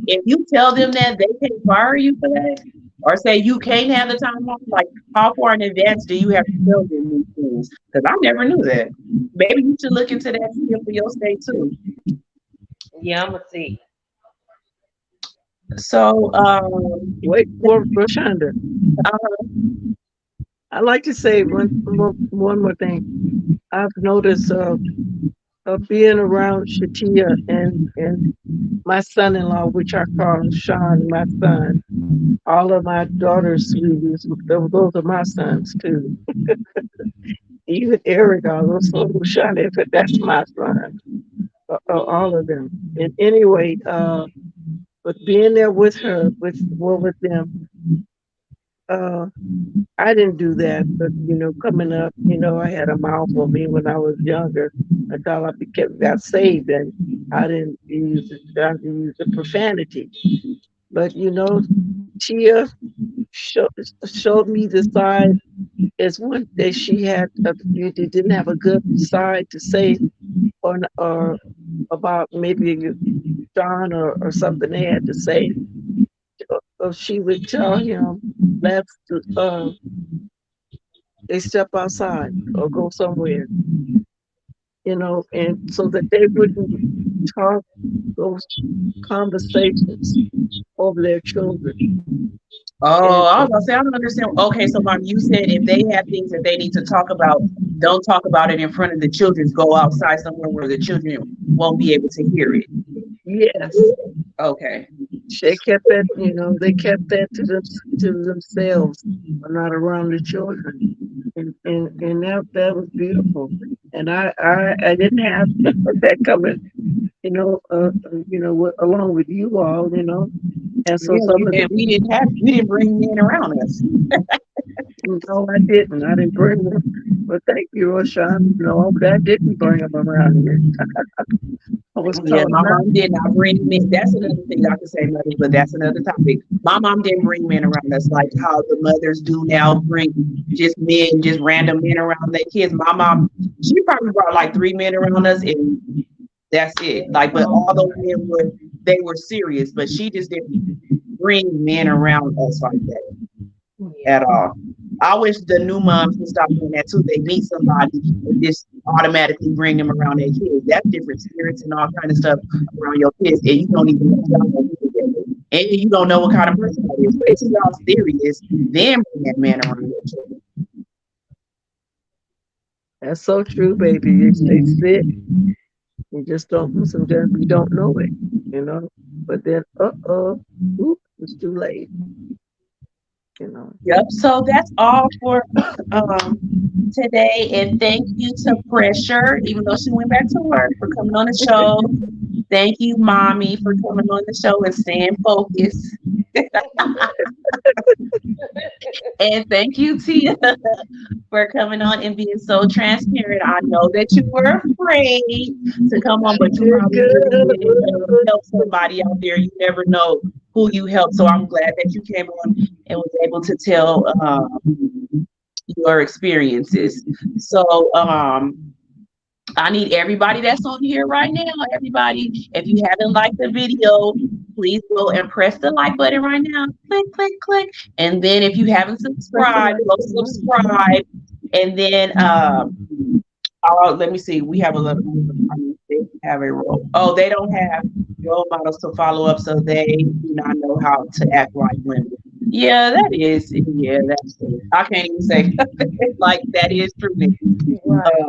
if you tell them that they can fire you for that, or say you can't have the time off, like how far in advance do you have to tell them these things? Because I never knew that. Maybe you should look into that still for your state too. Yeah, I'm gonna see. So Wait, Rashonda, I'd like to say one more thing. I've noticed of being around Shatia and my son-in-law, which I call Sean, my son. All of my daughter's sweeties, those are my sons too. even Eric, I was so shot at, but that's my son. All of them. And anyway, but being there with her, with them, uh, I didn't do that. But coming up, I had a mouth on me when I was younger until I got saved, and I didn't I didn't use the profanity. But Tia showed, showed me the side as one that she had. You didn't have a good side to say, or about maybe John or something they had to say. Or she would tell him, let's they step outside or go somewhere, and so that they wouldn't talk those conversations over their children. Oh, And I was gonna say I don't understand. Okay, so mom, you said if they have things that they need to talk about, don't talk about it in front of the children. Go outside somewhere where the children won't be able to hear it. yes, Okay. they kept that, they kept that to themselves, but not around the children. And that was beautiful. And I didn't have that coming, along with you all, and so Yeah, some of the we didn't bring men around us. no, I didn't. I didn't bring them. But thank you, Roshan. No, but I didn't bring them around here. I was Yeah, taught my not. mom did not bring men. That's another thing I could say, mother, but that's another topic. My mom didn't bring men around us like how the mothers do now, bring just men, just random men around their kids. My mom, she probably brought like 3 men around us, and that's it. Like, but all those men were they were serious, but she just didn't bring men around us like that at all. I wish the new moms would stop doing that too. They meet somebody and just automatically bring them around their kids. That's different spirits and all kind of stuff around your kids, and you don't even know y'all gonna be together. And you don't know what kind of person that is. Wait till y'all serious, then bring that man around your children. That's so true, baby. They sit. You just don't. Sometimes you don't know it. But then, it's too late. You know. Yep. So that's all for today, and thank you to Pressure, even though she went back to work, for coming on the show. Thank you, Mommy, for coming on the show and staying focused. And thank you, Tia, for coming on and being so transparent. I know that you were afraid to come on, but you Did probably really did good. help somebody out there. You never know who you helped. So I'm glad that you came on and was able to tell your experiences. So I need everybody that's on here right now. Everybody, if you haven't liked the video, please go and press the like button right now. Click, click, click. And then if you haven't subscribed, go subscribe. And then let me see. We have a little. They have a role. Oh, they don't have role models to follow up, so they do not know how to act like women. Yeah, that is. Yeah, that's true. I can't even say like that is true. Right.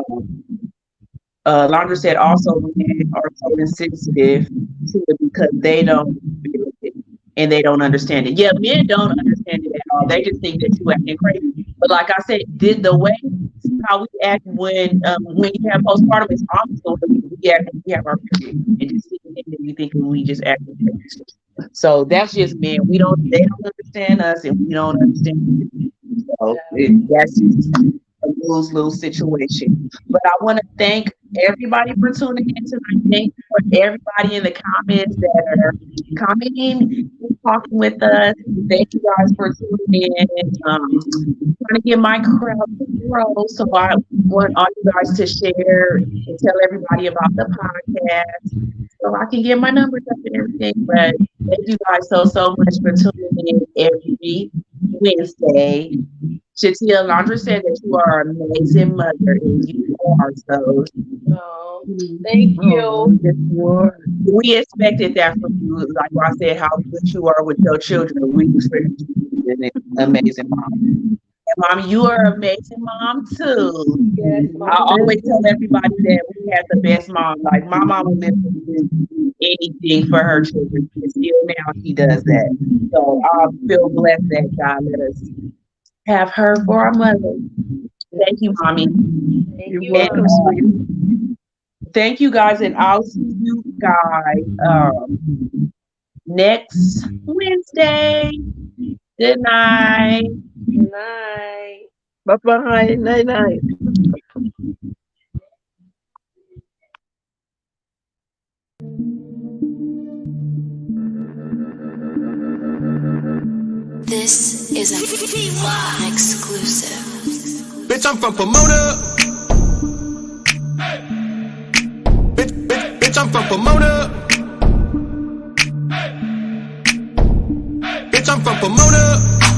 Laundra said also women are so insensitive to it because they don't feel it and they don't understand it. Yeah, men don't understand it at all. They just think that you acting crazy. But like I said, the way how we act when you have postpartum is almost the way we act when we have our period. And just we thinking we just act crazy. So that's just men. They don't understand us and we don't understand them. So that's just a lose-lose situation. But I want to thank everybody for tuning in tonight. Thank you for everybody in the comments that are commenting and talking with us. Thank you guys for tuning in. Trying to get my crowd to grow, so I want all you guys to share and tell everybody about the podcast so I can get my numbers up and everything. But thank you guys so much for tuning in every Wednesday. Shatia Laundra said that you are an amazing mother, and you are so. Oh, thank you. We expected that from you. Like I said, how good you are with your children. We expected you to be an amazing mom. And Mommy, you are an amazing mom too. Yes, I always tell everybody that we had the best mom. Like my mom would literally do anything for her children. And still now she does that. So I feel blessed that God let us have her for our mother. Thank you, mommy. Thank You're you, welcome, Mom. sweetie. Thank you guys, and I'll see you guys next Wednesday. Good night. Good night. Bye-bye. Night-night. This is an exclusive. Bitch, I'm from Pomona. Bitch, I'm from Pomona. Bitch, I'm from Pomona.